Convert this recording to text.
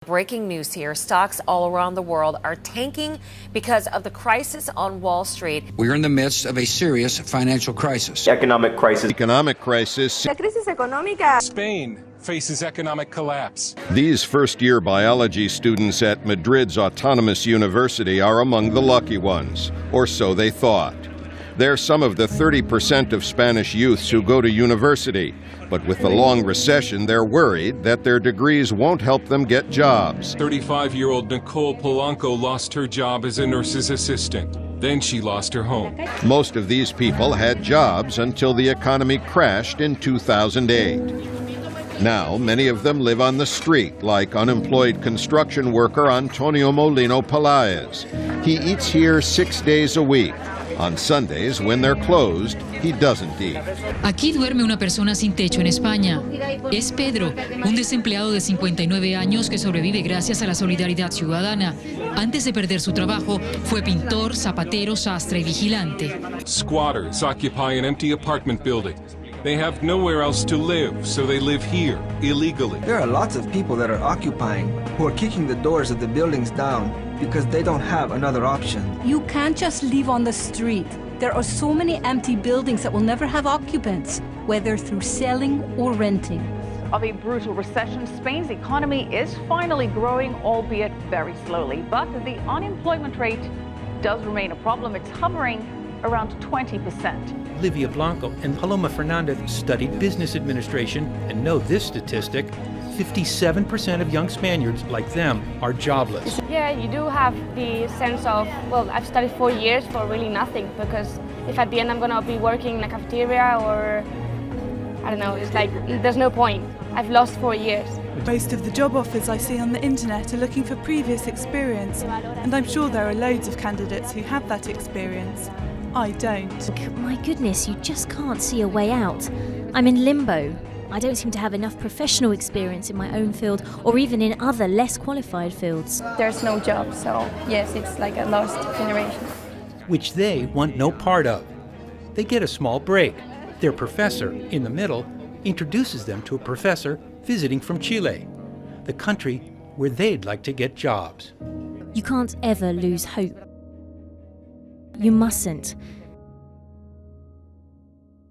Breaking news here. Stocks all around the world are tanking because of the crisis on Wall Street. We're in the midst of a serious financial crisis. Economic crisis. La crisis económica. Spain faces economic collapse. These first-year biology students at Madrid's autonomous university are among the lucky ones, or so they thought. They're some of the 30% of Spanish youths who go to university, but with the long recession, they're worried that their degrees won't help them get jobs. 35-year-old Nicole Polanco lost her job as a nurse's assistant. Then she lost her home. Most of these people had jobs until the economy crashed in 2008. Now, many of them live on the street, like unemployed construction worker Antonio Molino Pelaez. He eats here 6 days a week. On Sundays, when they're closed, he doesn't eat. Aquí duerme una persona sin techo en España. Es Pedro, un desempleado de 59 años que sobrevive gracias a la solidaridad ciudadana. Antes de perder su trabajo, fue pintor, zapatero, sastre y vigilante. Squatters occupy an empty apartment building. They have nowhere else to live, so they live here, illegally. There are lots of people that are occupying, who are kicking the doors of the buildings down because they don't have another option. You can't just live on the street. There are so many empty buildings that will never have occupants, whether through selling or renting. Of a brutal recession, Spain's economy is finally growing, albeit very slowly. But the unemployment rate does remain a problem. It's hovering around 20%. Livia Blanco and Paloma Fernandez studied business administration and know this statistic: 57% of young Spaniards like them are jobless. Yeah, you do have the sense of, well, I've studied 4 years for really nothing, because if at the end I'm going to be working in a cafeteria or, I don't know, it's like, there's no point. I've lost 4 years. Most of the job offers I see on the internet are looking for previous experience, and I'm sure there are loads of candidates who have that experience. I don't. My goodness, you just can't see a way out. I'm in limbo. I don't seem to have enough professional experience in my own field or even in other less qualified fields. There's no job, so yes, it's like a lost generation. Which they want no part of. They get a small break. Their professor, in the middle, introduces them to a professor visiting from Chile, the country where they'd like to get jobs. You can't ever lose hope. You mustn't.